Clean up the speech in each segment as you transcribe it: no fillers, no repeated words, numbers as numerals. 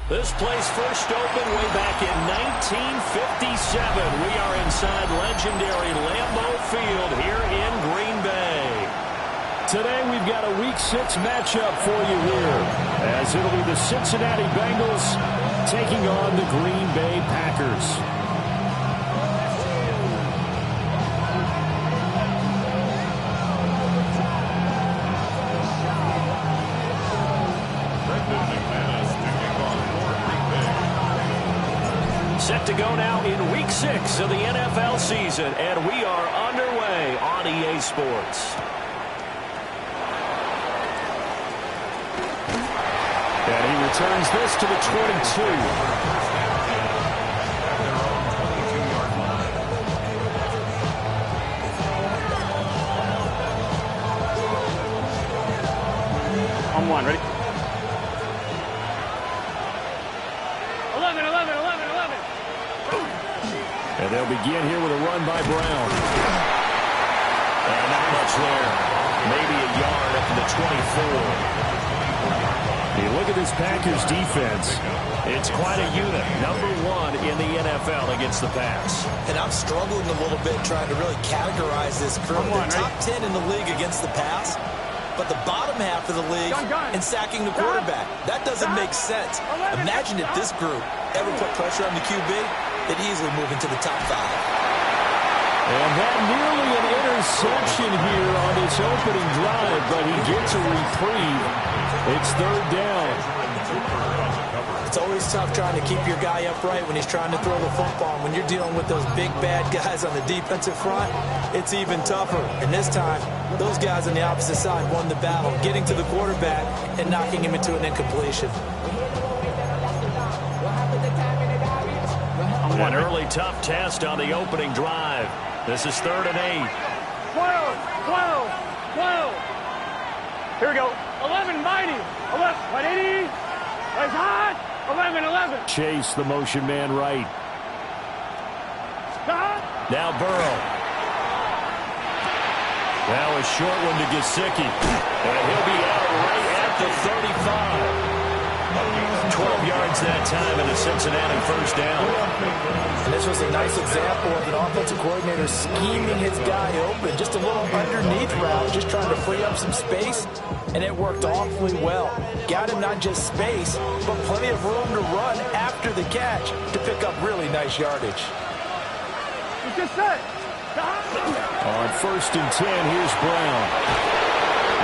This place first opened way back in 1957. We are inside legendary Lambeau Field here in Green Bay. Today we've got a Week 6 matchup for you here, as it'll be the Cincinnati Bengals taking on the Green Bay Packers. Set to go now in Week 6 of the NFL season, and we are underway on EA Sports. And he returns this to the 22. On one, ready? 11, 11, 11, 11. And they'll begin here with a run by Brown. And not much there. Maybe a yard up to the 24. You look at this Packers defense. It's quite a unit. #1 in the NFL against the pass. And I'm struggling a little bit trying to really categorize this crew. They're top 10 in the league against the pass, but the bottom half of the league in sacking the quarterback. That doesn't make sense. Imagine if this group ever put pressure on the QB, they'd easily move into the top 5. And that nearly an interception here on this opening drive, but he gets a reprieve. It's 3rd down. It's always tough trying to keep your guy upright when he's trying to throw the football. When you're dealing with those big, bad guys on the defensive front, it's even tougher. And this time, those guys on the opposite side won the battle, getting to the quarterback and knocking him into an incompletion. An early tough test on the opening drive. This is 3rd and 8. 12, 12, 12. Here we go. 11, mighty. 11, 180. That's hot. 11, 11. Chase, the motion man right. Stop. Now Burrow. Now a short one to Gesicki. And he'll be out right at the 35. 12 yards that time and a Cincinnati first down. And this was a nice example of an offensive coordinator scheming his guy open. Just a little underneath route, just trying to free up some space, and it worked awfully well. Got him not just space, but plenty of room to run after the catch to pick up really nice yardage. It's just set. On 1st and 10, here's Brown.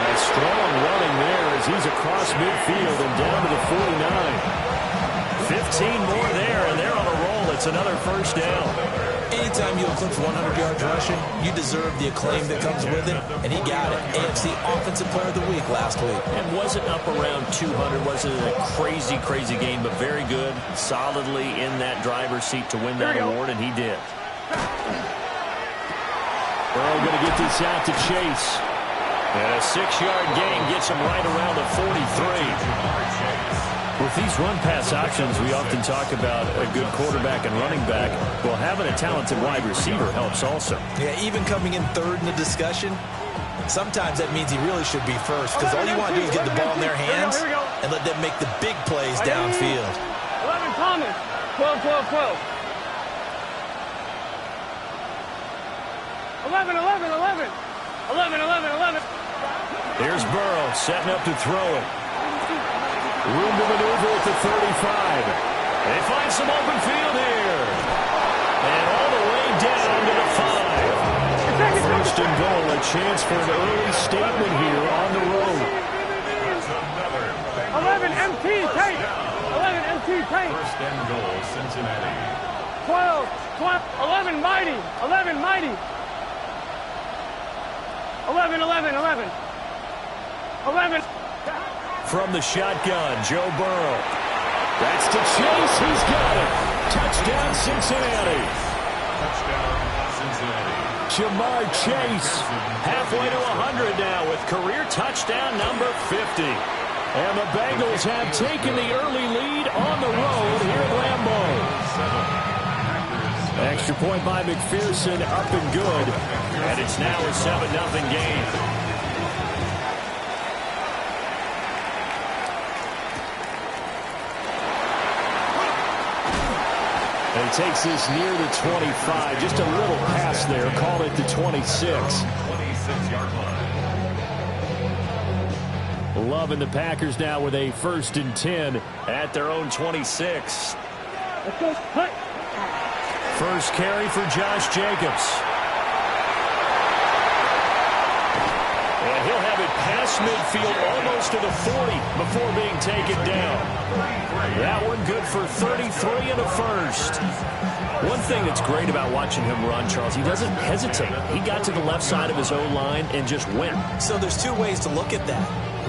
A strong running there as he's across midfield and down to the 49. 15 more there, and they're on a roll. It's another first down. Anytime you eclipse 100 yards rushing, you deserve the acclaim that comes with it, and he got it. AFC Offensive Player of the Week last week. And wasn't up around 200. Wasn't a crazy, crazy game, but very good. Solidly in that driver's seat to win that award, and he did. Burrow going to get this out to Chase. And a 6-yard gain gets him right around the 43. With these run-pass options, we often talk about a good quarterback and running back. Well, having a talented wide receiver helps also. Yeah, even coming in 3rd in the discussion, sometimes that means he really should be first, because all you want to do is get the ball in their hands and let them make the big plays downfield. 11, Thomas. 12, 12, 12. 11, 11, 11. 11, 11, 11. Here's Burrow setting up to throw it. Room to maneuver at the 35. They find some open field here. And all the way down to the 5. 1st and goal, a chance for an early statement here on the road. 11, MT, take. 11, MT, take. 1st and goal, Cincinnati. 12, 12, 11, mighty. 11, mighty. 11, 11, 11. 11. From the shotgun, Joe Burrow. That's to Chase. He's got it. Touchdown, Cincinnati. Touchdown, Cincinnati. Jamar Chase, halfway to 100 now with career touchdown number 50. And the Bengals have taken the early lead on the road here at Lambeau. Extra point by McPherson, up and good. And it's now a 7-0 game. And he takes this near the 25. Just a little pass there. Call it the 26. 26-yard line. Loving the Packers now with a 1st and 10 at their own 26. Let's go. Cut. First carry for Josh Jacobs. And he'll have it past midfield almost to the 40 before being taken down. That one good for 33 and a first. One thing that's great about watching him run, Charles, he doesn't hesitate. He got to the left side of his O-line and just went. So there's two ways to look at that.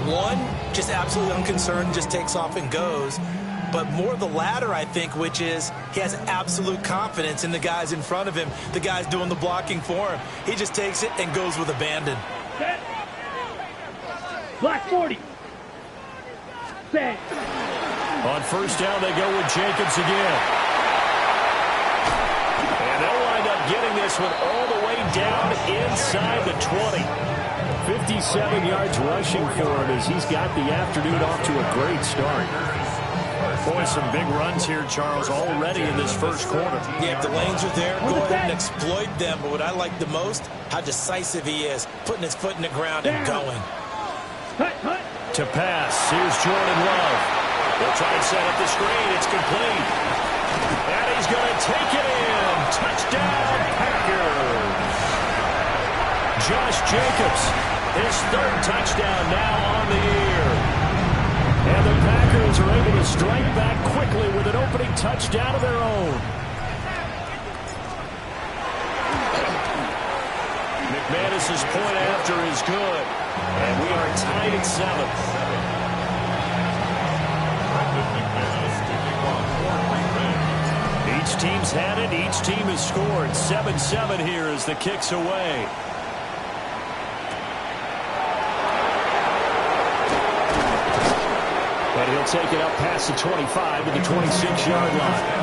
One, just absolutely unconcerned, just takes off and goes. But more the latter, I think, which is he has absolute confidence in the guys in front of him, the guys doing the blocking for him. He just takes it and goes with abandon. Set. Black 40. Set. On first down, they go with Jacobs again. And they'll wind up getting this one all the way down inside the 20. 57 yards rushing for him as he's got the afternoon off to a great start. Boy, some big runs here, Charles, already in this first quarter. Yeah, if the lanes are there, go ahead and exploit them. But what I like the most, how decisive he is, putting his foot in the ground and going. To pass, here's Jordan Love. They'll try and set up the screen. It's complete. And he's going to take it in. Touchdown, Packers. Josh Jacobs, his 3rd touchdown now on the year. And the Packers are able to strike back quickly with an opening touchdown of their own. McManus's point after is good. And we are tied at 7. Each team's had it. Each team has scored. 7-7 here as the kick's away. And he'll take it up past the 25 to the 26-yard line.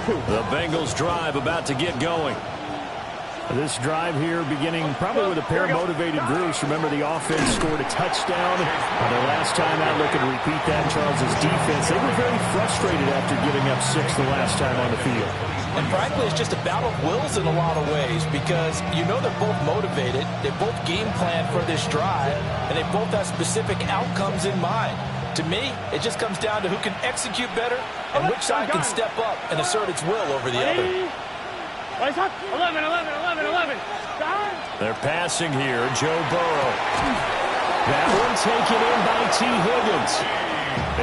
The Bengals drive about to get going. This drive here beginning probably with a pair of motivated groups. Remember, the offense scored a touchdown. Their last time out, looking to repeat that in Charles's defense. They were very frustrated after giving up 6 the last time on the field. And frankly, it's just a battle of wills in a lot of ways because you know they're both motivated. They both game plan for this drive, and they both have specific outcomes in mind. To me, it just comes down to who can execute better and which side can step up and assert its will over the other. 11, 11, 11, 11. They're passing here. Joe Burrow. That one taken in by T. Higgins.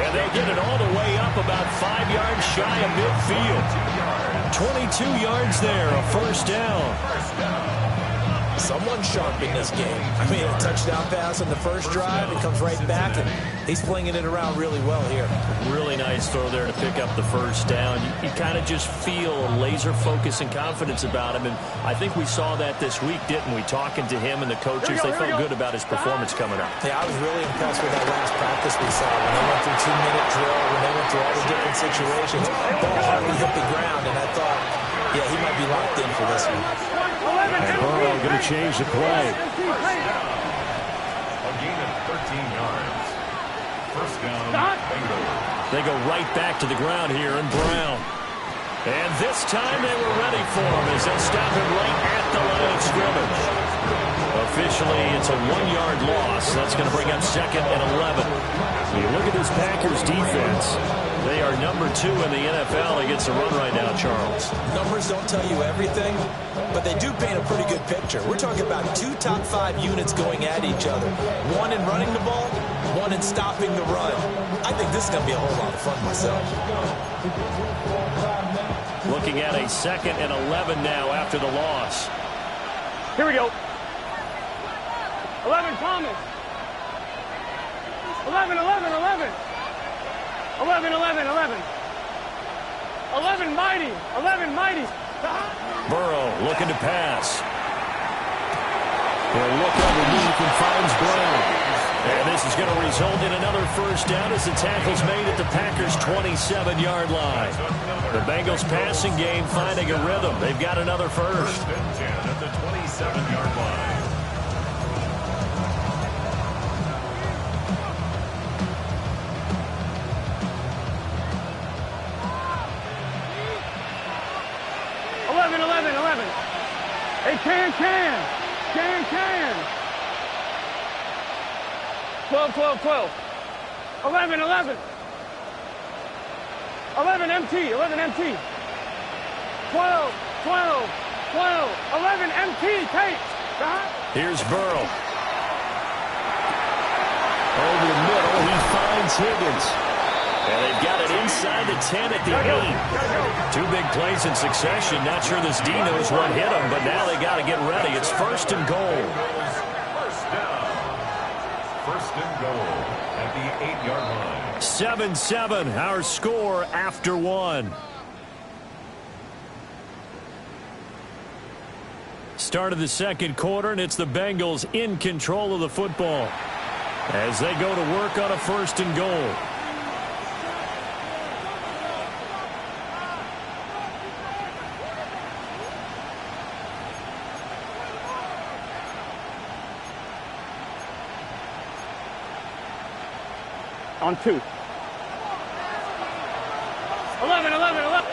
And they get it all the way up about 5 yards shy of midfield. 22 yards there, a first down. Someone's sharp in this game. I mean, a touchdown pass on the first drive, it comes right back, and he's flinging it around really well here. Really nice throw there to pick up the first down. You kind of just feel a laser focus and confidence about him, and I think we saw that this week, didn't we? Talking to him and the coaches, they felt good about his performance coming up. Yeah, I was really impressed with that last practice we saw when they went through 2-minute drill, when they went through all the different situations. Ball hardly hit the ground, and I thought, yeah, he might be locked in for this one. And Burrow going to change the play. A gain of 13 yards. First down, Bengals. They go right back to the ground here, and Brown. And this time they were ready for him as they stop him right at the line of scrimmage. Officially, it's a 1-yard loss. That's going to bring up 2nd and 11. You look at this Packers defense. They are number 2 in the NFL against the run right now, Charles. Numbers don't tell you everything, but they do paint a pretty good picture. We're talking about 2 top 5 units going at each other. One in running the ball, one in stopping the run. I think this is going to be a whole lot of fun myself. Looking at a 2nd and 11 now after the loss. Here we go. 11, Thomas. 11, 11, 11. 11, 11, 11. 11, Mighty. 11, Mighty. Burrow looking to pass. He'll look underneath and finds Brown. And this is going to result in another first down as the tackle's made at the Packers' 27-yard line. The Bengals passing game finding a rhythm. They've got another first. 10 at the 27-yard line. Hey, can. 12. 11. 11 MT. 12. 11 MT. Take. Here's Burrow. Over the middle, he finds Higgins. And they've got it inside the 10 at the 8. Two big plays in succession. Not sure this D knows what hit him, but now they got to get ready. It's first and goal. First down. First and goal at the 8-yard line. 7-7, our score after one. Start of the second quarter, and it's the Bengals in control of the football as they go to work on a first and goal. On 2. 11.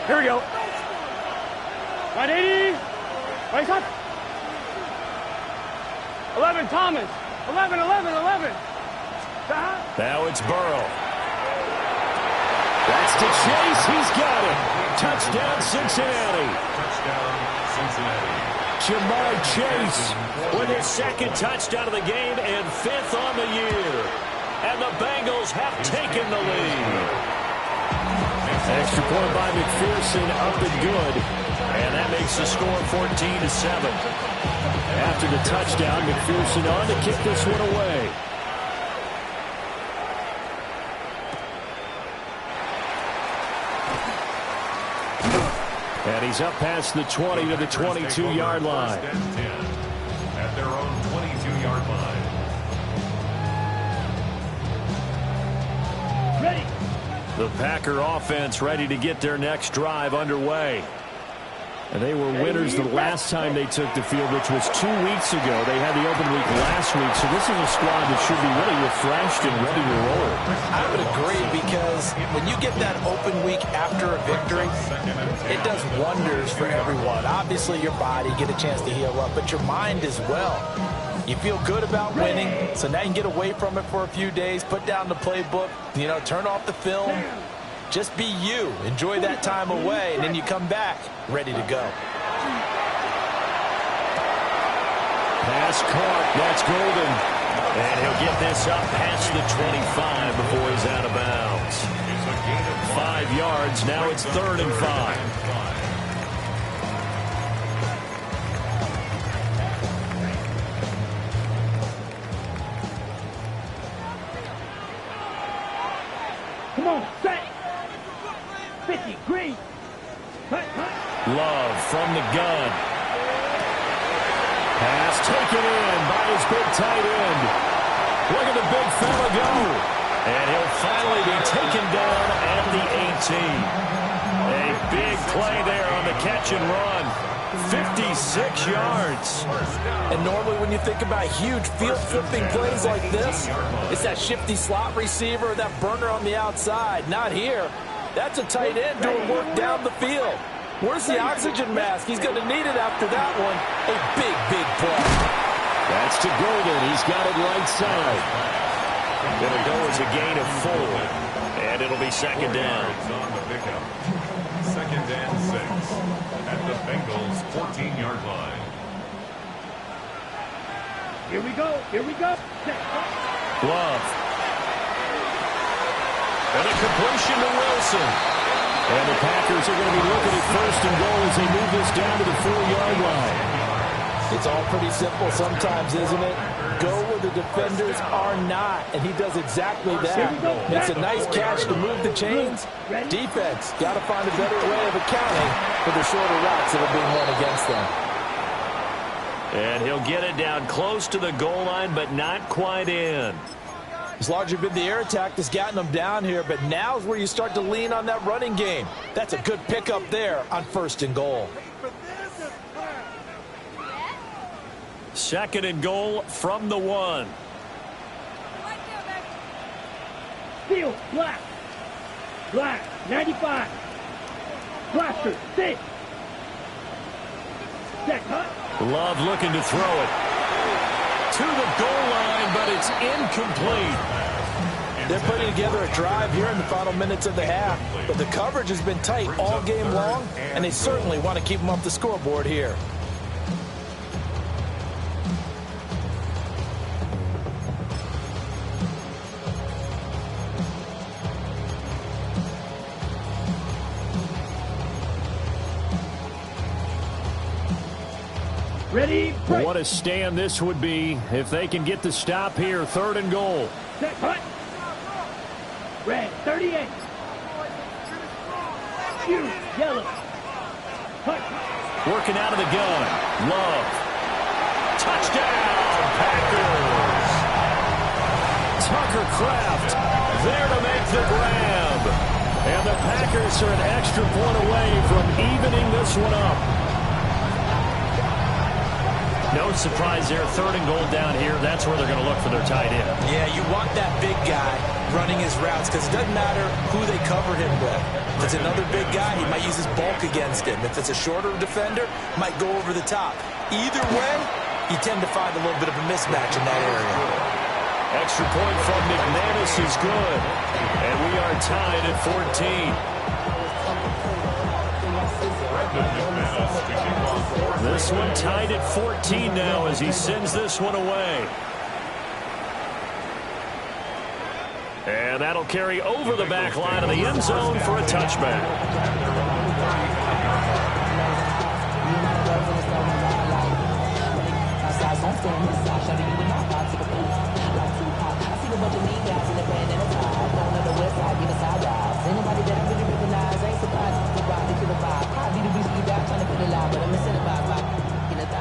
Here we go. Right 80. Right up. 11 Thomas. 11. Now it's Burrow. That's to Chase. He's got it. Touchdown, Cincinnati. Touchdown, Cincinnati. Jamar Chase with his second touchdown of the game and 5th on the year. And the Bengals have taken the lead. Extra point by McPherson, up and good. And that makes the score 14-7. After the touchdown, McPherson on to kick this one away. And he's up past the 20 to the 22-yard line. First and 10 at their own 22-yard line. Ready. The Packer offense ready to get their next drive underway. And they were winners the last time they took the field, which was 2 weeks ago. They had the open week last week, so this is a squad that should be really refreshed and ready to roll. I would agree, because when you get that open week after a victory, it does wonders for everyone. Obviously, your body, get a chance to heal up, but your mind as well. You feel good about winning, so now you can get away from it for a few days, put down the playbook, turn off the film. Just be you. Enjoy that time away, and then you come back ready to go. Pass caught. That's Golden. And he'll get this up past the 25 before he's out of bounds. 5 yards. Now it's 3rd and 5. Come on, set. 50, green. Love from the gun. Pass taken in by his big tight end. Look at the big fella go. And he'll finally be taken down at the 18. A big play there on the catch and run. 56 yards. And normally when you think about huge field-flipping plays like this, it's that shifty slot receiver, that burner on the outside. Not here. That's a tight end doing work down the field. Where's the oxygen mask? He's going to need it after that one. A big, big play. That's to Golden. He's got it right side. It'll go as a gain of 4. And it'll be second down. On the pickup. Second and 6 at the Bengals' 14-yard line. Here we go. Love. And a completion to Wilson. And the Packers are going to be looking at first and goal as they move this down to the 4-yard line. It's all pretty simple sometimes, isn't it? Go where the defenders are not, and he does exactly that. It's a nice catch to move the chains. Defense, got to find a better way of accounting for the shorter routes that are being run against them. And he'll get it down close to the goal line, but not quite in. It's largely been the air attack that's gotten them down here, but now's where you start to lean on that running game. That's a good pickup there on 1st and goal. 2nd and goal from the 1. Steel, black. Black, 95. Blaster, 6. Check, huh? Love looking to throw it. To the goal line, but it's incomplete. They're putting together a drive here in the final minutes of the half, but the coverage has been tight all game long, and they certainly want to keep them off the scoreboard here. Ready, break. What a stand this would be if they can get the stop here. 3rd and goal. Set, cut. Red, 38. Shoot, yellow. Cut. Working out of the gun. Love. Touchdown, Packers. Tucker Kraft there to make the grab. And the Packers are an extra point away from evening this one up. No surprise there. 3rd and goal down here. That's where they're going to look for their tight end. Yeah, you want that big guy running his routes because it doesn't matter who they cover him with. If it's another big guy, he might use his bulk against him. If it's a shorter defender, might go over the top. Either way, you tend to find a little bit of a mismatch in that area. Extra point from McManus is good. And we are tied at 14. This one tied at 14 now as he sends this one away. And that'll carry over the back line of the end zone for a touchback.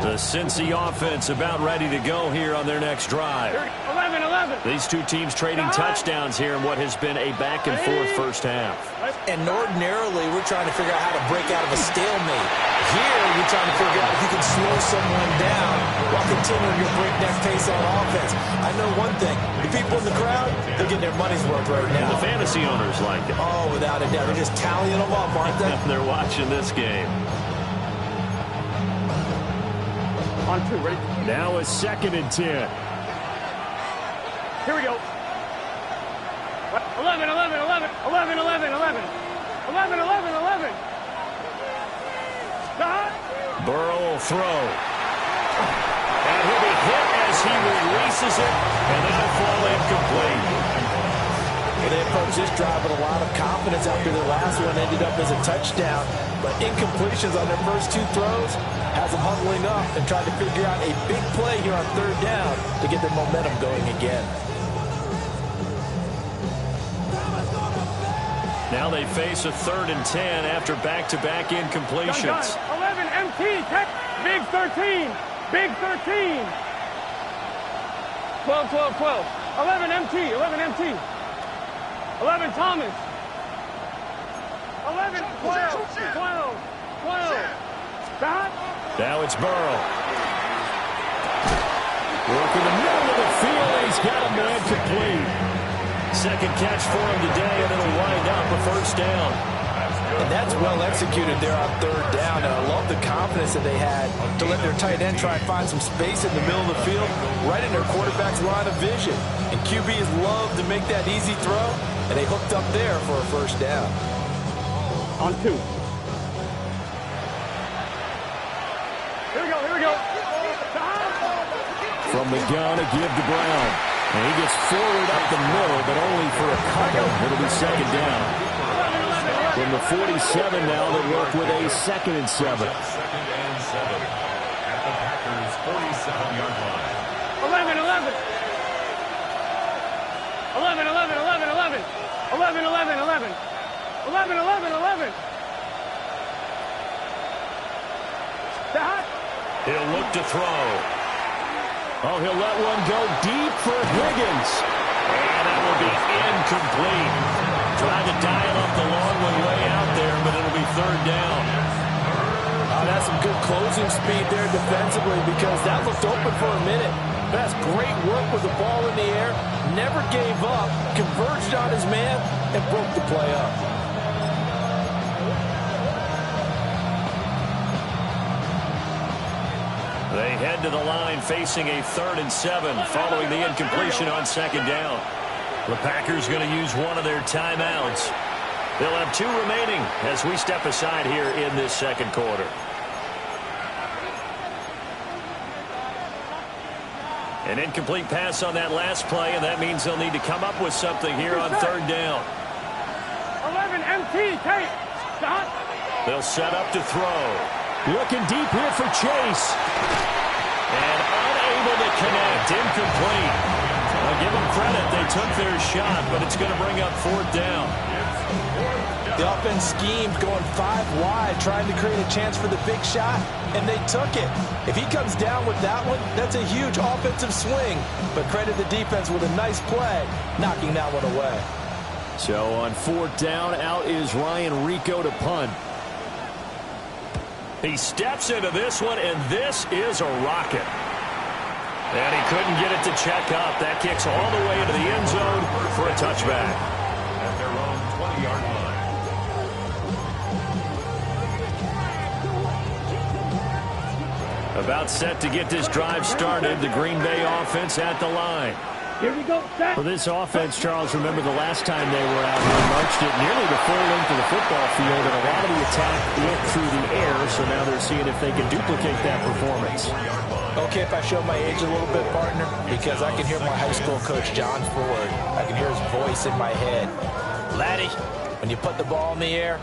The Cincy offense about ready to go here on their next drive. 11. These two teams trading touchdowns here in what has been a back-and-forth first half. And ordinarily, we're trying to figure out how to break out of a stalemate. Here, you're trying to figure out if you can slow someone down while continuing your breakneck pace on offense. I know one thing. The people in the crowd, they're getting their money's worth right now. The fantasy owners like it. Oh, without a doubt. They're just tallying them up, aren't they? They're watching this game. On 2, ready? Now a 2nd and 10. Here we go. 11. 11. Stop. Burrow will throw. And he'll be hit as he releases it, and that'll fall incomplete. Well, they approached this drive with a lot of confidence after their last one ended up as a touchdown. But incompletions on their first 2 throws has them huddling up and trying to figure out a big play here on 3rd down to get their momentum going again. Now they face a 3rd and 10 after back-to-back incompletions. 11 MT, big 13. Big 13. 12. 11 MT. 11 Thomas. 11, 12. Stop. Now it's Burrow. Working the middle of the field. He's got a man complete. 2nd catch for him today, and it'll wind up a 1st down. And that's well executed there on 3rd down. And I love the confidence that they had to let their tight end try and find some space in the middle of the field, right in their quarterback's line of vision. And QBs love to make that easy throw, and they hooked up there for a 1st down. On 2. Here we go. From the gun, a give to Brown. And he gets forward up the middle, but only for a couple. It'll be 2nd down. From the 47 now, they work with a 2nd and 7. 2nd and 7 at the Packers' 47-yard line. 11. Stop. He'll look to throw. Oh, he'll let one go deep for Higgins. And that will be incomplete. Trying to dial up the long one way out there, but it'll be third down. That's some good closing speed there defensively because that looked open for a minute. That's great work with the ball in the air. Never gave up, converged on his man, and broke the play up. They head to the line facing a 3rd and 7 following the incompletion on 2nd down. The Packers going to use one of their timeouts. They'll have 2 remaining as we step aside here in this 2nd quarter. An incomplete pass on that last play, and that means they'll need to come up with something here on 3rd down. 11 MT, take. Stop. They'll set up to throw. Looking deep here for Chase. And unable to connect. Incomplete. I'll give them credit. They took their shot, but it's going to bring up 4th down. The offense schemed going 5 wide, trying to create a chance for the big shot, and they took it. If he comes down with that one, that's a huge offensive swing. But credit the defense with a nice play, knocking that one away. So on 4th down, out is Ryan Rico to punt. He steps into this one, and this is a rocket. And he couldn't get it to check up. That kicks all the way into the end zone for a touchback. At their own 20-yard line. About set to get this drive started. The Green Bay offense at the line. Here we go. Set. For this offense, Charles, remember the last time they were out here, marched it nearly the full length of the football field, and a lot of the attack went through the air, so now they're seeing if they can duplicate that performance. Okay, if I show my age a little bit, partner, because I can hear my high school coach, John Ford. I can hear his voice in my head. Laddie, when you put the ball in the air,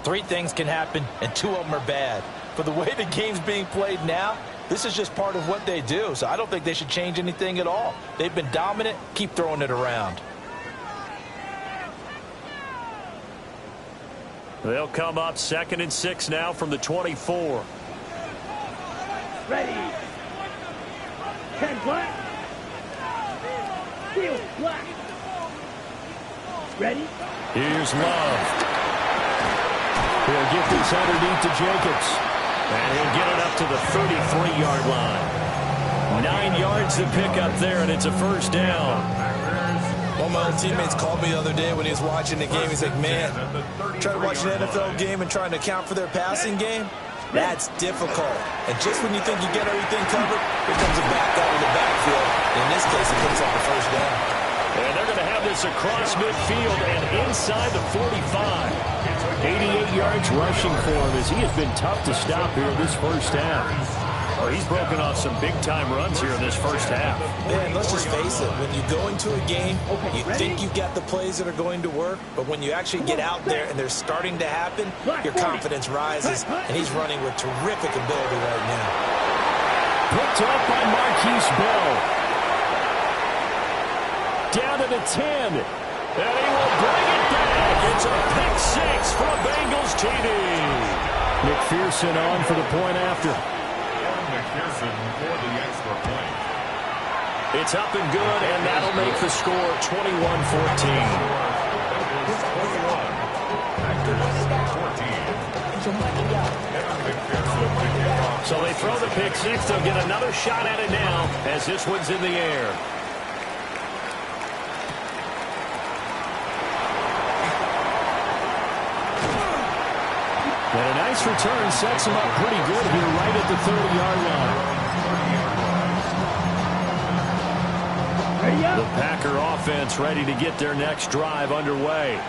3 things can happen, and 2 of them are bad. For the way the game's being played now, this is just part of what they do, so I don't think they should change anything at all. They've been dominant. Keep throwing it around. They'll come up 2nd and 6 now from the 24. Ready. 10 black. Field black. Ready. Here's Love. He'll get this underneath to Jacobs. And he'll get it up to the 33-yard line. 9 yards to pick up there, and it's a 1st down. One of my old teammates called me the other day when he was watching the game. He's like, man, trying to watch an NFL game and trying to account for their passing game? That's difficult. And just when you think you get everything covered, here comes a back out of the backfield. In this case, it picks up the 1st down. And they're going to have this across midfield and inside the 45. 88 yards rushing for him as he has been tough to stop here in this 1st half. Well, he's broken off some big-time runs here in this 1st half. Man, let's just face it. When you go into a game, you think you've got the plays that are going to work, but when you actually get out there and they're starting to happen, your confidence rises, and he's running with terrific ability right now. Picked up by Marquise Bell. Down to the 10. And he will bring it back. It's a pick 6 for a Bengals TD. McPherson on for the point after. McPherson for the extra point. It's up and good, and that'll make the score 21-14. So they throw the pick 6. They'll get another shot at it now as this one's in the air. And a nice return sets him up pretty good here right at the 30-yard line. The Packer offense ready to get their next drive underway.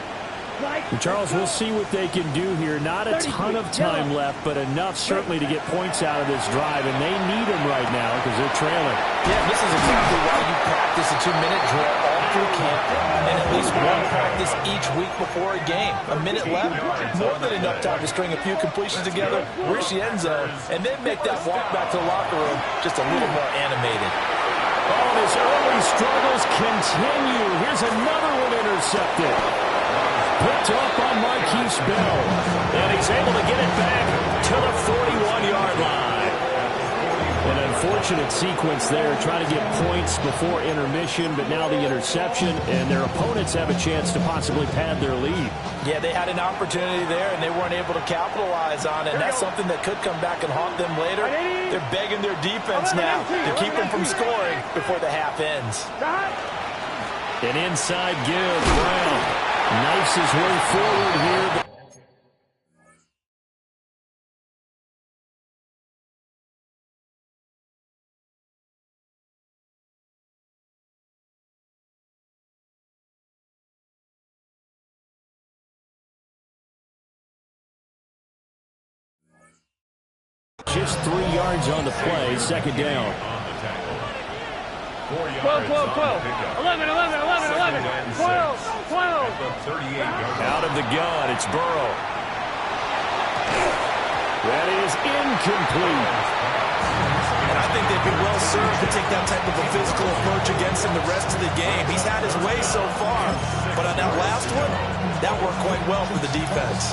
And Charles, we'll see what they can do here. Not a ton of time left, but enough certainly to get points out of this drive, and they need them right now because they're trailing. Yeah, this is exactly why you practice a 2-minute drill all through camp and at least one practice each week before a game. A minute left, more than enough time to string a few completions together, reach the end zone, and then make that walk back to the locker room just a little more animated. Oh, and his early struggles continue. Here's another one intercepted. Picked up on Marquise Bell. And he's able to get it back to the 41-yard line. And unfortunate sequence there, trying to get points before intermission, but now the interception, and their opponents have a chance to possibly pad their lead. Yeah, they had an opportunity there, and they weren't able to capitalize on it, and that's something that could come back and haunt them later. They're begging their defense now to keep them from scoring before the half ends. An inside give. Brown knifes his way forward here. Just 3 yards on the play, second down. 12, 12, 12. 11, 11, 11, 11. 12, 12. Out of the gun, it's Burrow. That is incomplete. And I think they'd be well served to take that type of a physical approach against him the rest of the game. He's had his way so far, but on that last one, that worked quite well for the defense.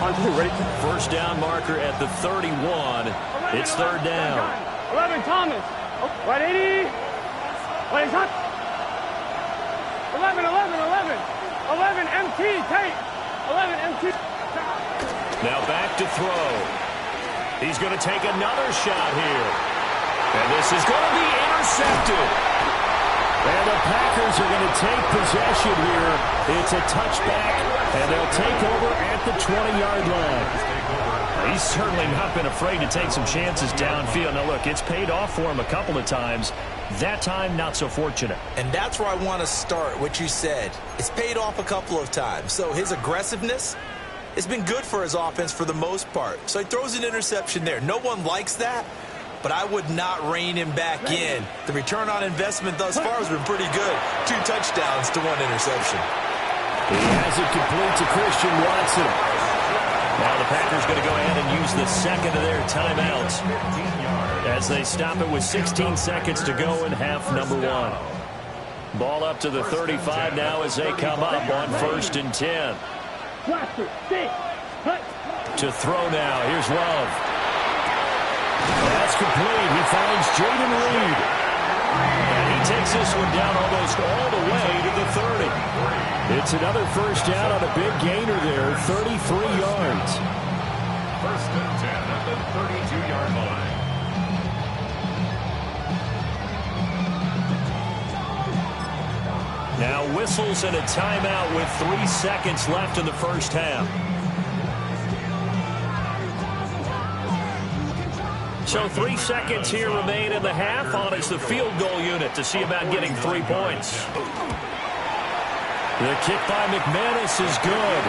On two, ready? First down marker at the 31. It's third down. 11, Thomas. 180. Wait, it's hot. 11, 11, 11. 11, MT, Tate. 11, MT. Now back to throw. He's going to take another shot here. And this is going to be intercepted. And the Packers are going to take possession here. It's a touchback, and they'll take over at the 20-yard line. He's certainly not been afraid to take some chances downfield. Now, look, it's paid off for him a couple of times. That time, not so fortunate. And that's where I want to start, what you said. It's paid off a couple of times. So his aggressiveness has been good for his offense for the most part. So he throws an interception there. No one likes that, but I would not rein him back in. The return on investment thus far has been pretty good. 2 touchdowns to 1 interception. He has it complete to Christian Watson. Now the Packers going to go ahead and use the second of their timeouts as they stop it with 16 seconds to go in half number 1. Ball up to the 35 now as they come up on 1st and 10. To throw now. Here's Love. That's complete. He finds Jaden Reed. And he takes this one down almost all the way to the 30. It's another first down on a big gainer there, 33 yards. 1st and 10 at the 32-yard line. Now whistles and a timeout with 3 seconds left in the first half. So 3 seconds here remain in the half. On is the field goal unit to see about getting 3 points. The kick by McManus is good.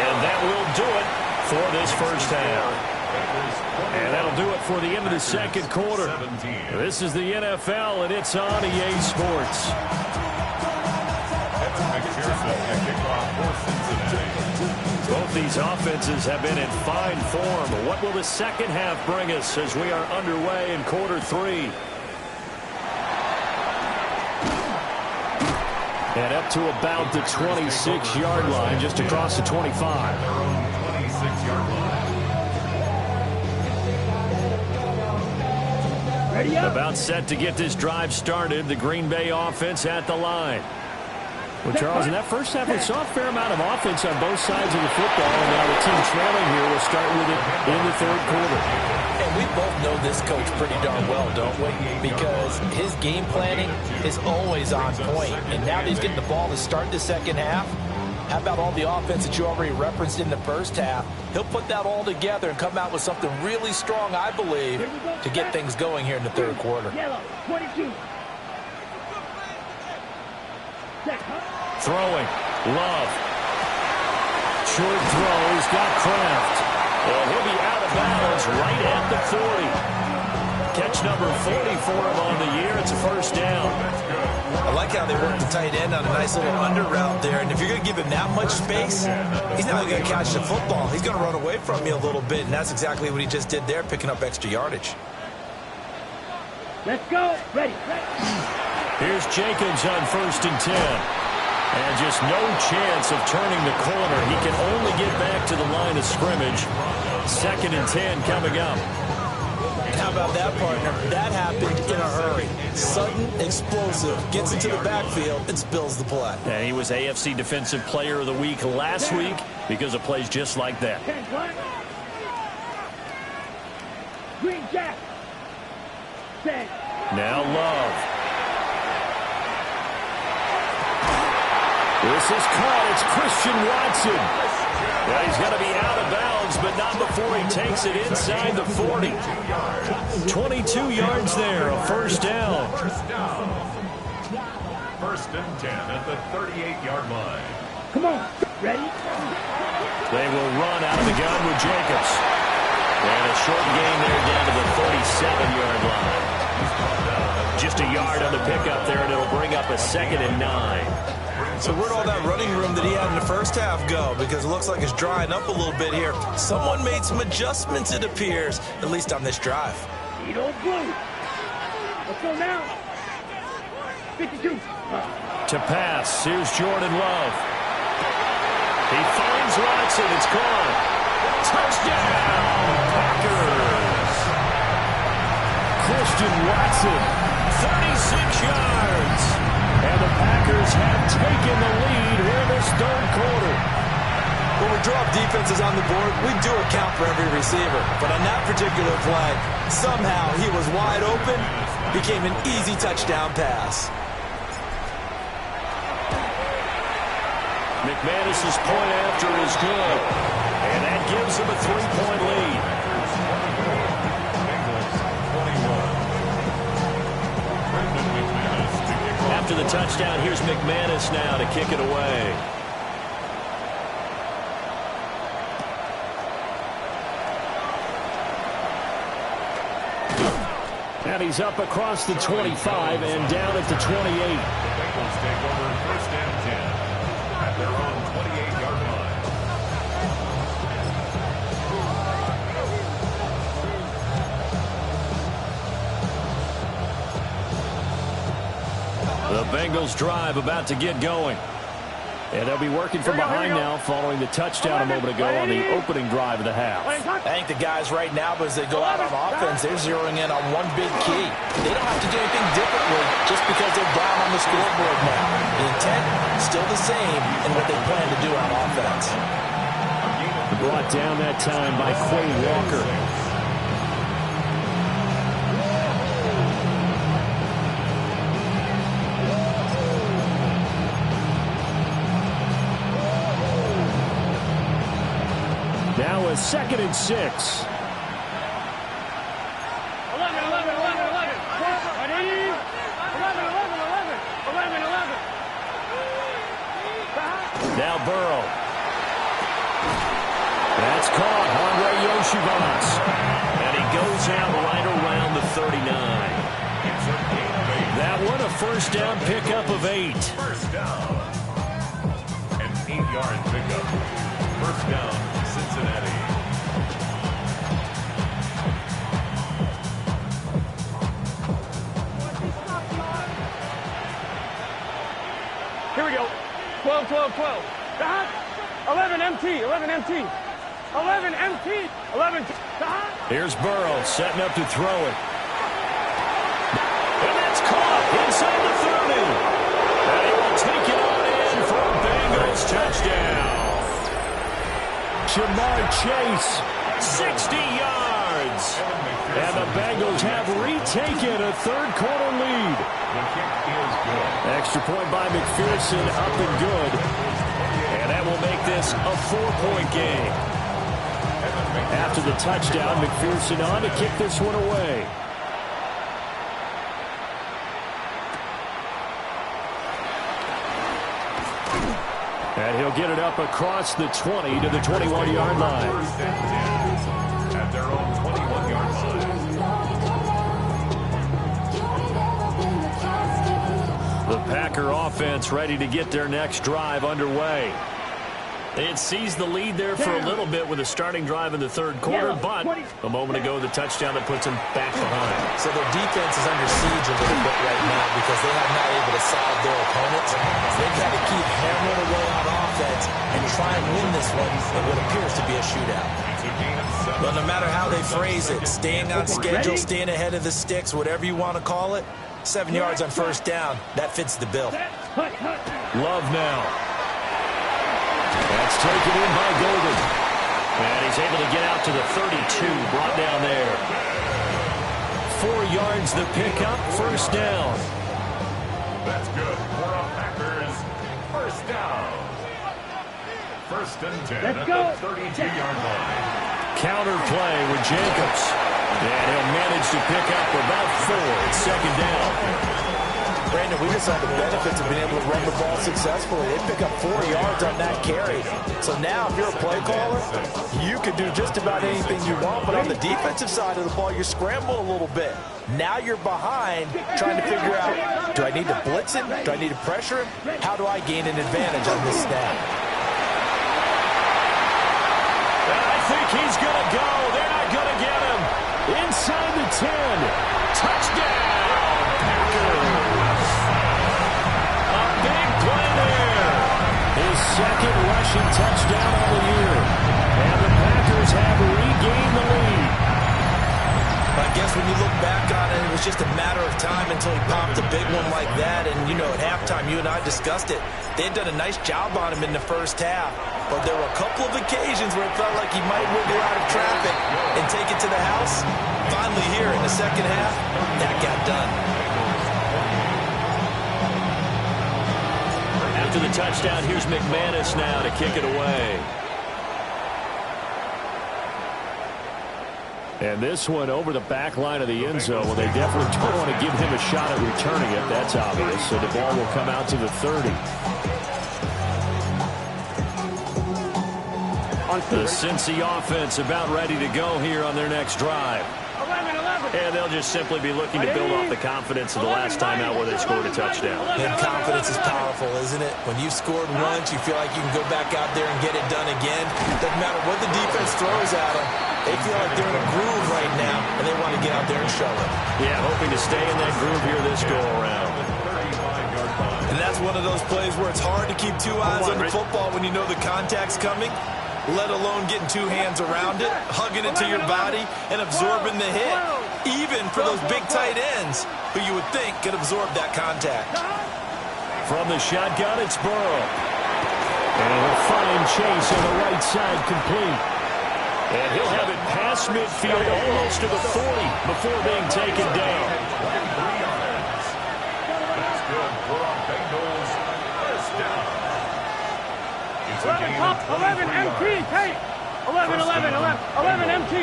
And that will do it for this first half. And that'll do it for the end of the second quarter. This is the NFL, and it's on EA Sports. Both these offenses have been in fine form. What will the second half bring us as we are underway in quarter 3? And up to about the 26-yard line, just across the 25. Their own 26-yard line. Ready up. About set to get this drive started. The Green Bay offense at the line. Well, Charles, in that first half, we saw a fair amount of offense on both sides of the football, and now the team trailing here will start with it in the third quarter. And we both know this coach pretty darn well, don't we? Because his game planning is always on point. And now that he's getting the ball to start the second half, how about all the offense that you already referenced in the first half? He'll put that all together and come out with something really strong, I believe, to get things going here in the third quarter. Yellow, 22. Throwing. Love. Short throw. He's got Kraft. Well, he'll be out of bounds right at the 40. Catch number 40 for him on the year. It's a first down. I like how they work the tight end on a nice little under route there. And if you're going to give him that much space, he's not going to catch the football. He's going to run away from you a little bit. And that's exactly what he just did there, picking up extra yardage. Let's go. Ready. Here's Jacobs on 1st and 10. And just no chance of turning the corner. He can only get back to the line of scrimmage. 2nd and 10 coming up. How about that, partner? That happened in a hurry. Sudden, explosive, gets into the backfield, and spills the play. And he was AFC Defensive Player of the Week last week because of plays just like that. Green Jack. Now Love. This is caught. It's Christian Watson. Well, he's going to be out of bounds, but not before he takes it inside the 40. 22 yards there, a first down. First and 10 at the 38-yard line. Come on. Ready? They will run out of the gun with Jacobs. And a short gain there down to the 37-yard line. Just a yard on the pickup there, and it'll bring up a 2nd and 9. So where'd all that running room that he had in the first half go? Because it looks like it's drying up a little bit here. Someone made some adjustments, it appears, at least on this drive. You don't blue. Let's go now. 52. To pass, here's Jordan Love. He finds Watson. It's caught. Touchdown, Packers. Christian Watson, 36 yards. And the Packers have taken the lead here this third quarter. When we drop defenses on the board, we do account for every receiver. But on that particular play, somehow he was wide open, became an easy touchdown pass. McManus's point after is good. And that gives him a 3-point lead. After the touchdown, here's McManus now to kick it away. And he's up across the 25 and down at the 28. The Bengals take over first and 10 at their own 28-yard line. The Bengals drive about to get going. And they'll be working from behind now following the touchdown a moment ago on the opening drive of the half. I think the guys right now, as they go out on offense, they're zeroing in on one big key. They don't have to do anything differently just because they're down on the scoreboard now. The intent, still the same in what they plan to do on offense. Brought down that time by Quay Walker. Now a 2nd and 6. 11, 11, 11, 11. 11, 11, 11, 11. Now Burrow. That's caught. Andre Yoshivas. And he goes out right around the 39. That one a first down pickup of 8. First down. An 8-yard pickup. First down, Cincinnati. Here we go. 12, 12, 12. 11 MT, 11 MT. 11 MT, 11. Here's Burrow setting up to throw it. And that's caught inside the 30. And he will take it on in for a Bengals touchdown. Jamar Chase, 60 yards. And the Bengals have retaken a third quarter lead. The kick is good. Extra point by McPherson, up and good. And that will make this a 4-point game. After the touchdown, McPherson on to kick this one away. And he'll get it up across the 20 to the 21-yard line. First and 10 at their own 21-yard line. The Packer offense ready to get their next drive underway. They had seized the lead there for a little bit with a starting drive in the third quarter, but a moment ago the touchdown that puts them back behind. So their defense is under siege a little bit right now because they have not able to solve their opponents. They've got to keep hammering away on offense defense and try and win this one in what appears to be a shootout. Well, no matter how they phrase it, staying on schedule, staying ahead of the sticks, whatever you want to call it, 7 yards on first down, that fits the bill. Love now. That's taken in by Golden. And he's able to get out to the 32, brought down there. 4 yards the pickup, first down. That's good for our Packers. First down. First and 10 at the 32-yard line. Counter play with Jacobs. And he'll manage to pick up about 4. It's second down. Brandon, we just saw the benefits of being able to run the ball successfully. They pick up 4 yards on that carry. So now if you're a play caller, you can do just about anything you want. But on the defensive side of the ball, you scramble a little bit. Now you're behind trying to figure out, do I need to blitz him? Do I need to pressure him? How do I gain an advantage on this snap? I think he's going to go. They're not going to get him. Inside the 10. Touchdown, Packers. A big play there. His second rushing touchdown of the year. And the Packers have regained the lead. I guess when you look back on it, it was just a matter of time until he popped a big one like that. And, you know, at halftime, you and I discussed it. They had done a nice job on him in the first half. But there were a couple of occasions where it felt like he might wiggle out of traffic and take it to the house. Finally here in the second half, that got done. After the touchdown, here's McManus now to kick it away. And this one over the back line of the end zone. Well, they definitely don't want to give him a shot at returning it. That's obvious. So the ball will come out to the 30. The Cincy offense about ready to go here on their next drive. And they'll just simply be looking to build off the confidence of the last time out where they scored a touchdown. And confidence is powerful, isn't it? When you've scored once, you feel like you can go back out there and get it done again. Doesn't matter what the defense throws at them. They feel like they're in a groove right now, and they want to get out there and show it. Yeah, hoping to stay in that groove here this go-around. And that's one of those plays where it's hard to keep 2 eyes on the football when you know the contact's coming, let alone getting 2 hands around it, hugging it to your body, and absorbing the hit. Even for those big tight ends who you would think could absorb that contact. From the shotgun, it's Burrow. And he'll find Chase on the right side complete. And he'll have it past midfield almost to the 40 before being taken down. That's good for our Bengals. First down. It's a gain of 11 MT, Kate. 11 MT.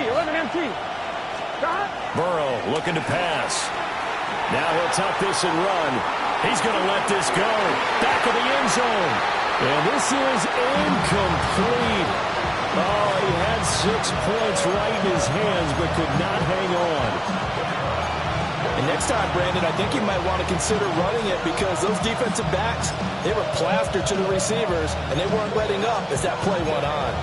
Burrow looking to pass. Now he'll tuck this and run. He's going to let this go. Back of the end zone. And this is incomplete. Oh, he had 6 points right in his hands, but could not hang on. And next time, Brandon, I think you might want to consider running it because those defensive backs, they were plastered to the receivers, and they weren't letting up as that play went on.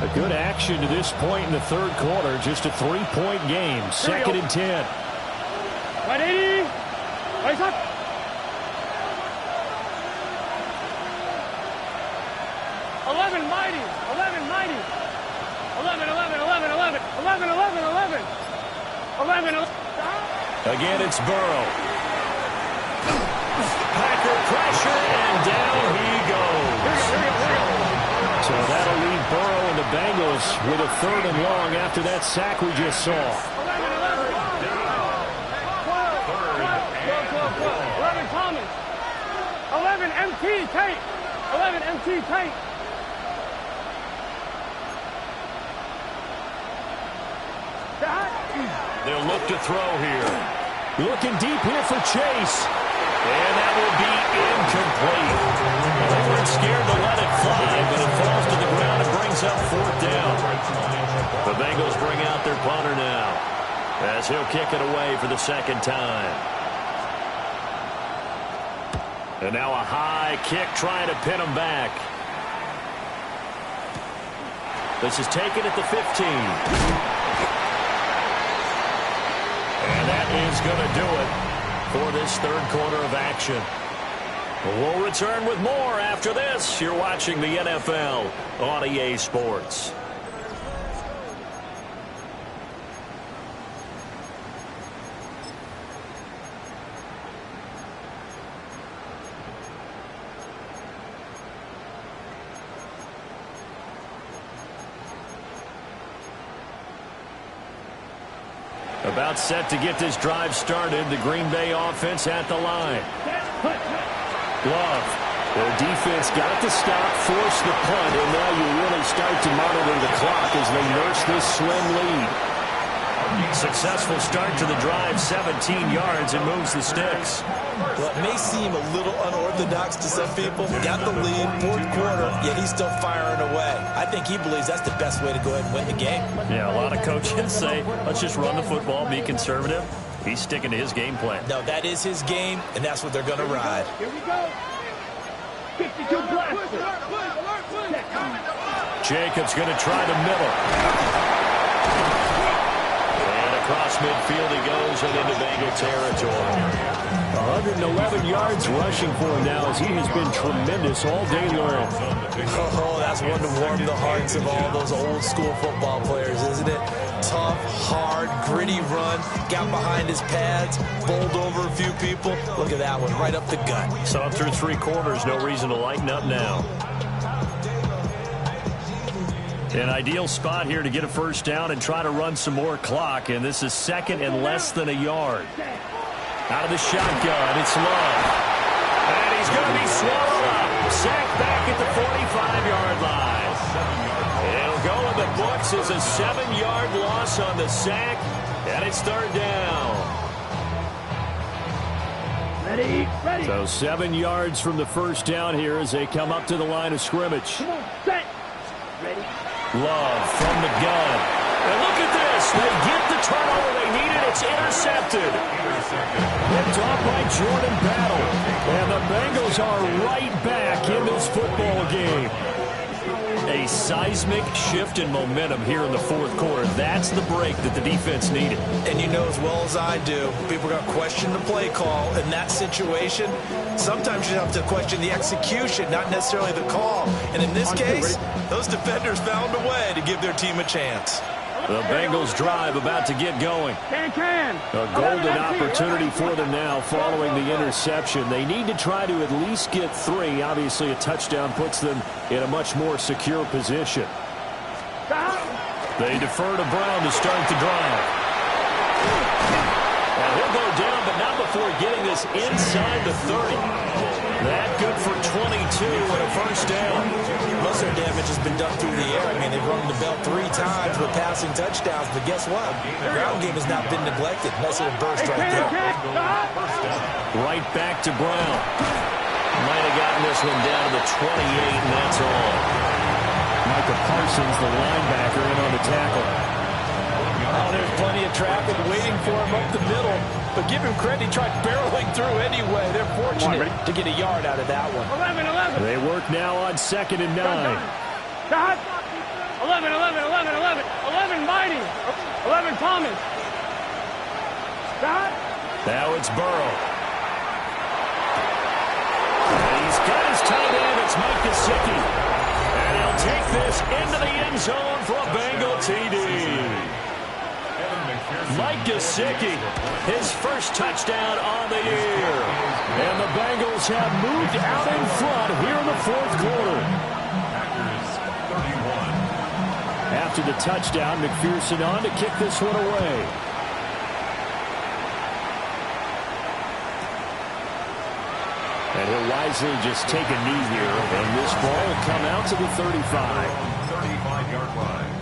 A good action to this point in the third quarter. Just a 3-point game. Second and 10. 180. Right up. 11 mighty. 11. Again, it's Burrow. Packer pressure, and down he goes. So that'll leave Burrow and the Bengals with a 3rd and long after that sack we just saw. 11 Thomas. 11 MT Tate. 11 MT Tate. They'll look to throw here. Looking deep here for Chase. And that will be incomplete. They weren't scared to let it fly, but it falls to the ground and brings up 4th down. The Bengals bring out their punter now, as he'll kick it away for the 2nd time. And now a high kick trying to pin him back. This is taken at the 15. And that is going to do it for this 3rd quarter of action. We'll return with more after this. You're watching the NFL on EA Sports. About set to get this drive started. The Green Bay offense at the line. Love. Their defense got the stop, forced the punt, and now you really start to monitor the clock as they nurse this slim lead. Successful start to the drive, 17 yards, and moves the sticks. Well, it may seem a little unorthodox to some people. Got the lead, fourth quarter, yet he's still firing away. I think he believes that's the best way to go ahead and win the game. Yeah, a lot of coaches say, let's just run the football, be conservative. He's sticking to his game plan. No, that is his game, and that's what they're going to ride. Here we go. 52 blast. Jacobs going to try the middle. And across midfield he goes and into Bengal territory. 111 yards rushing for him now as he has been tremendous all day long. Oh, that's one to warm the hearts of all those old school football players, isn't it? Tough, hard, gritty run, got behind his pads, bowled over a few people. Look at that one, right up the gut. Saw him through 3 quarters, no reason to lighten up now. An ideal spot here to get a first down and try to run some more clock, and this is second and less than a yard. Out of the shotgun, it's Love. And he's going to be swallowed up. Sacked back at the 45-yard line. It'll go in the books as a 7-yard loss on the sack, and it's third down. Ready. So 7 yards from the first down here as they come up to the line of scrimmage. Come on, set. Ready. Love from the gun. And look at this. They get the turnover they needed. It's intercepted. Picked off by Jordan Battle. And the Bengals are right back in this football game. A seismic shift in momentum here in the fourth quarter. That's the break that the defense needed. And you know as well as I do, people are going to question the play call in that situation. Sometimes you have to question the execution, not necessarily the call. And in this case, those defenders found a way to give their team a chance. The Bengals drive about to get going. A golden opportunity for them now following the interception. They need to try to at least get 3. Obviously, a touchdown puts them in a much more secure position. They defer to Brown to start the drive. And he'll go down, but not before getting this inside the 30. That good for 22 and a first down. Most of their damage has been done through the air. I mean, they've rung the bell 3 times with passing touchdowns, but guess what? The ground game has not been neglected. Nice little burst right there. Right back to Brown. Might have gotten this one down to the 28, and that's all. Micah Parsons, the linebacker, in on the tackle. Oh, there's plenty of traffic waiting for him up the middle. But give him credit, he tried barreling through anyway. They're fortunate to get a yard out of that one. 11. They work now on 2nd and 9. Dot. 11. 11 Mighty. 11 Thomas. Dot. Now it's Burrow. And he's got his tight end. It's Mike Gesicki. And he'll take this into the end zone for a Bengal TD. Mike Gesicki, his first touchdown on the year. And the Bengals have moved out in front here in the fourth quarter. After the touchdown, McPherson on to kick this one away. And he'll wisely just take a knee here. And this ball will come out to the 35. 35-yard line.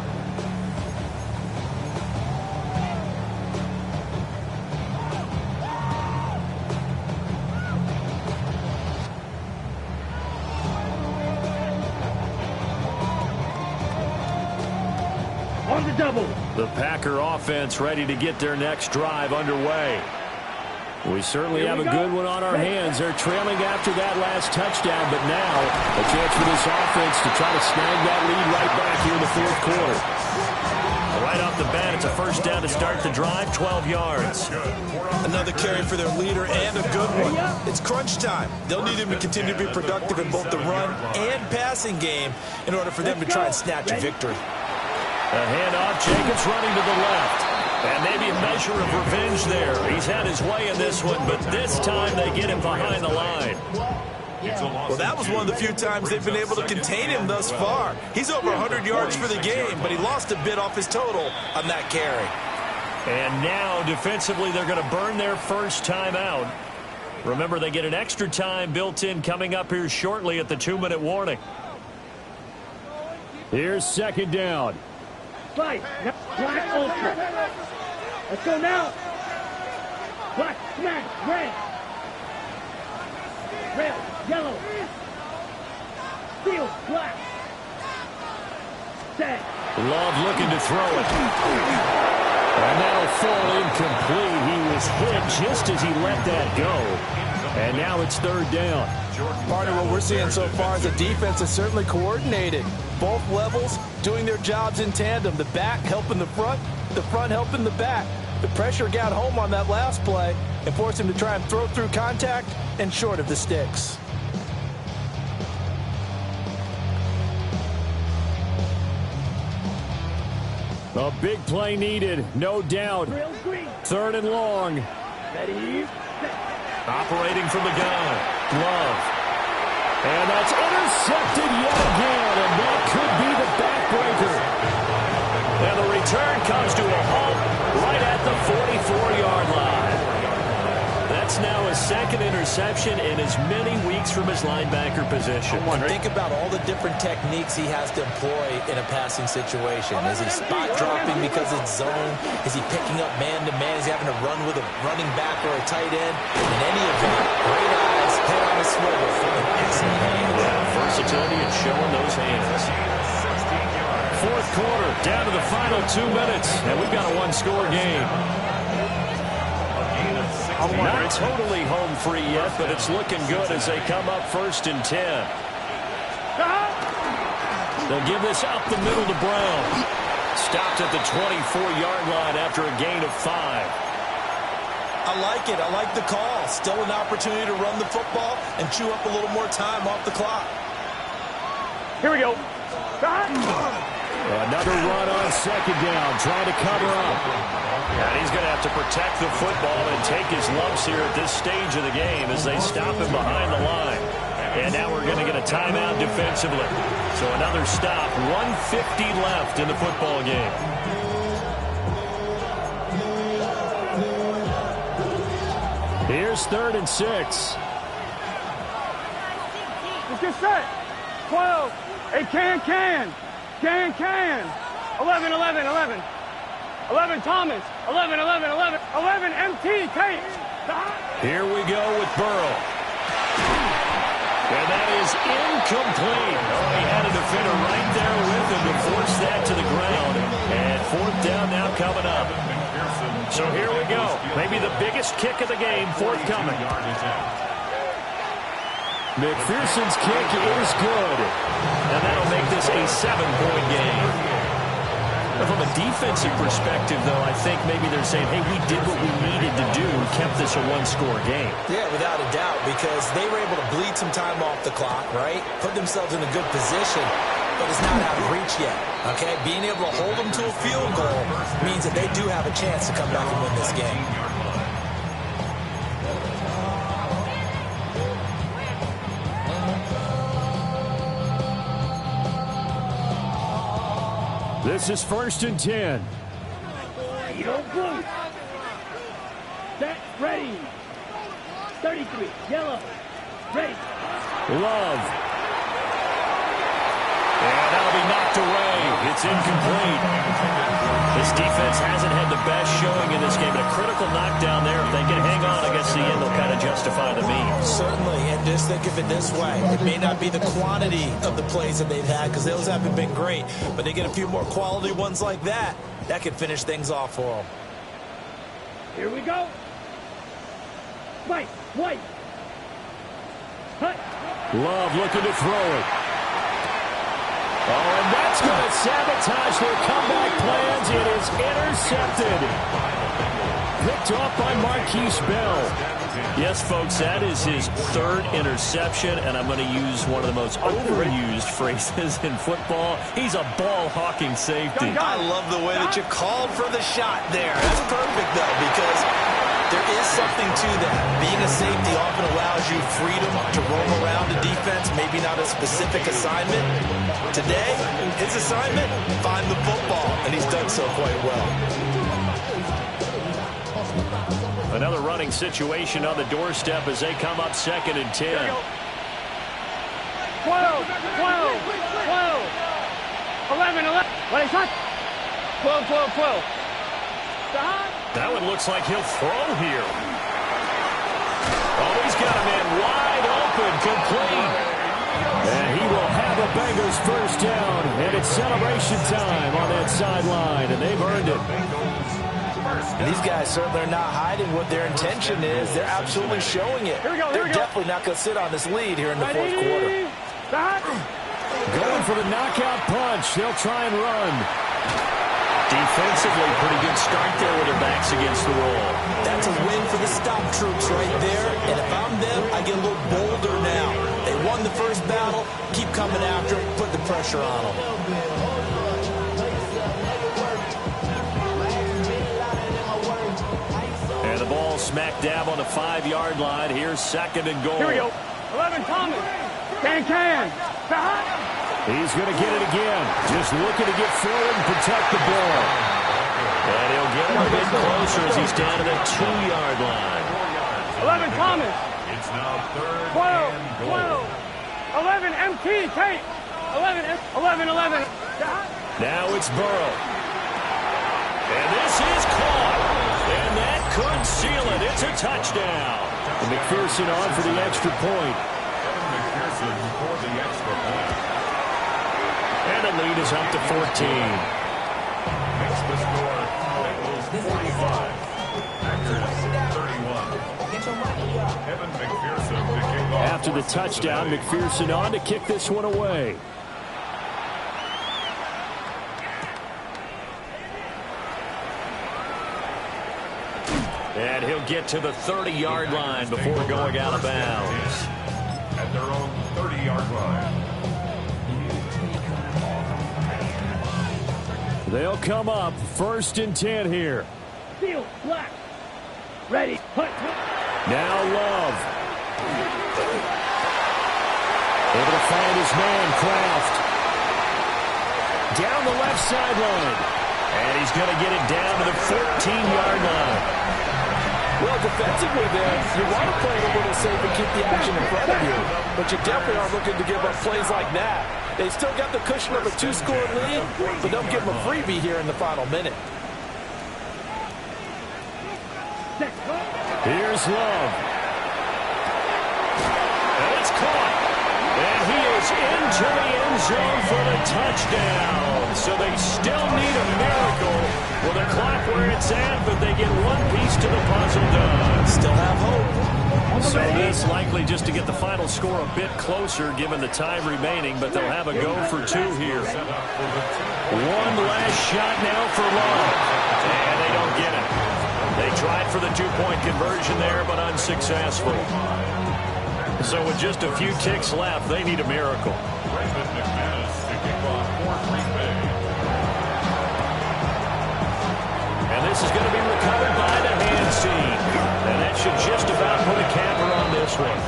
On the double. The Packer offense ready to get their next drive underway. We certainly have a good one on our hands. They're trailing after that last touchdown, but now a chance for this offense to try to snag that lead right back here in the fourth quarter. Right off the bat, it's a first down to start the drive, 12 yards. Another carry for their leader and a good one. It's crunch time. They'll need him to continue to be productive in both the run and passing game in order for them to try and snatch a victory. A handoff, Jacobs running to the left. And maybe a measure of revenge there. He's had his way in this one, but this time they get him behind the line. Well, that was one of the few times they've been able to contain him thus far. He's over 100 yards for the game, but he lost a bit off his total on that carry. And now, defensively, they're going to burn their first time out. Remember, they get an extra time built in coming up here shortly at the 2-minute warning. Here's second down. Black ultra. Let's go now. Black, smash, red. Red, yellow. Steel, black. Set. Love looking to throw it. And that'll fall incomplete. He was hit just as he let that go. And now it's third down. Part of what we're seeing so far is the defense is certainly coordinated. Both levels doing their jobs in tandem. The back helping the front helping the back. The pressure got home on that last play and forced him to try and throw through contact and short of the sticks. A big play needed, no doubt. Third and long. Ready, Operating from the gun. Love. And that's intercepted yet again, and that could be the backbreaker. And the return comes to a halt right at the 44-yard line. That's now his second interception in as many weeks from his linebacker position. Think about all the different techniques he has to employ in a passing situation. Is he spot dropping because it's zone? Is he picking up man-to-man? Is he having to run with a running back or a tight end? In any event, great eyes, head on a swivel, and excellent hands. Yeah, versatility and showing those hands. Fourth quarter, down to the final 2 minutes, and we've got a one-score game. Not totally home free yet, but it's looking good as they come up first and 10. They'll give this up the middle to Brown. Stopped at the 24-yard line after a gain of 5. I like it. I like the call. Still an opportunity to run the football and chew up a little more time off the clock. Here we go. Another run on second down, trying to cover up. And he's going to have to protect the football and take his lumps here at this stage of the game as they stop him behind the line. And now we're going to get a timeout defensively. So another stop, 1:50 left in the football game. Here's 3rd and 6. Let's get set. 12. Hey, can. 11, 11 Thomas. 11 MT. Tate. Here we go with Burrow. And that is incomplete. Oh, he had a defender right there with him to force that to the ground. And fourth down now coming up. So here we go. Maybe the biggest kick of the game forthcoming. McPherson's kick is good. And that'll make this a 7-point game. From a defensive perspective, though, I think maybe they're saying, hey, we did what we needed to do and kept this a one-score game. Yeah, without a doubt, because they were able to bleed some time off the clock, right? Put themselves in a good position, but it's not out of reach yet, okay? Being able to hold them to a field goal means that they do have a chance to come back and win this game. This is 1st and 10. Blue. Set, ready. 33, yellow. Ready. Love. And that'll be knocked away. It's incomplete. This defense hasn't had the best showing in this game. But a critical knockdown there. If they can hang on against the end, they'll kind of justify the means. Certainly, and just think of it this way. It may not be the quantity of the plays that they've had because those haven't been great. But they get a few more quality ones like that. That could finish things off for them. Here we go. White. Hut. Love looking to throw it. Oh, and that's going to sabotage their comeback plans. It is intercepted. Picked off by Marquise Bell. Yes, folks, that is his third interception, and I'm going to use one of the most overused phrases in football. He's a ball-hawking safety. I love the way that you called for the shot there. That's perfect, though, because there is something to that. Being a safety often allows you freedom to roam around a defense, maybe not a specific assignment. Today, his assignment, find the football, and he's done so quite well. Another running situation on the doorstep as they come up 2nd and 10. 12, 12, 12, 11, 11. What is that? 12, 12, 12. That one looks like he'll throw here. Oh, he's got a man wide open, complete. And he will have a Bengals first down. And it's celebration time on that sideline, and they've earned it. And these guys certainly are not hiding what their intention is. They're absolutely showing it. They're definitely not going to sit on this lead here in the fourth quarter. Going for the knockout punch. They'll try and run. Defensively, pretty good start there with their backs against the wall. That's a win for the stop troops right there. And if I'm them, I get a little bolder now. They won the first battle. Keep coming after them. Put the pressure on them. And the ball smack dab on the 5-yard line. Here's 2nd and goal. Here we go. 11, Thomas. Can. He's going to get it again. Just looking to get forward and protect the ball. And he'll get him a bit closer as he's down to the 2-yard line. 11, Thomas. It's now 3rd 12, and goal. 12. 11, MT, Tate. 11. Now it's Burrow. And this is caught. And that could seal it. It's a touchdown. And McPherson on for the extra point. McPherson for the extra point. And the lead is up to 14. Makes the score Bengals 45. Packers 31. Evan McPherson to kick off. After the touchdown, McPherson on to kick this one away. And he'll get to the 30-yard line before going out of bounds. At their own 30-yard line. They'll come up 1st and 10 here. Field, black. Ready. Put. Now Love. Able to find his man, Kraft. Down the left sideline. And he's going to get it down to the 14-yard line. Well, defensively there, you want to play it a little safe and keep the action in front of you. But you definitely aren't looking to give up plays like that. They still got the cushion of a 2-score lead, but don't give them a freebie here in the final minute. Here's Love. And it's caught. And he is into the end zone for the touchdown. So they still need a miracle with the clock where it's at, but they get one piece to the puzzle done. Still have hope. So this likely just to get the final score a bit closer given the time remaining, but they'll have a go for 2 here. One last shot now for Love. And they don't get it. They tried for the 2-point conversion there, but unsuccessful. So with just a few ticks left, they need a miracle. And this is going to be recovered by the hand seam. And that should just about put a capper on this one.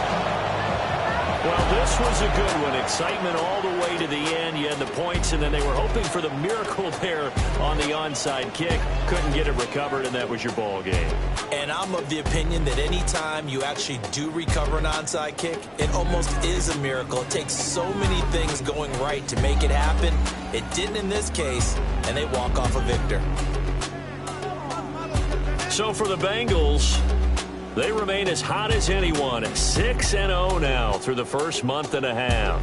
Well, this was a good one. Excitement all the way to the end. You had the points, and then they were hoping for the miracle there on the onside kick. Couldn't get it recovered, and that was your ball game. And I'm of the opinion that any time you actually do recover an onside kick, it almost is a miracle. It takes so many things going right to make it happen. It didn't in this case, and they walk off a victor. So for the Bengals, they remain as hot as anyone at 6-0 now through the first month and a half.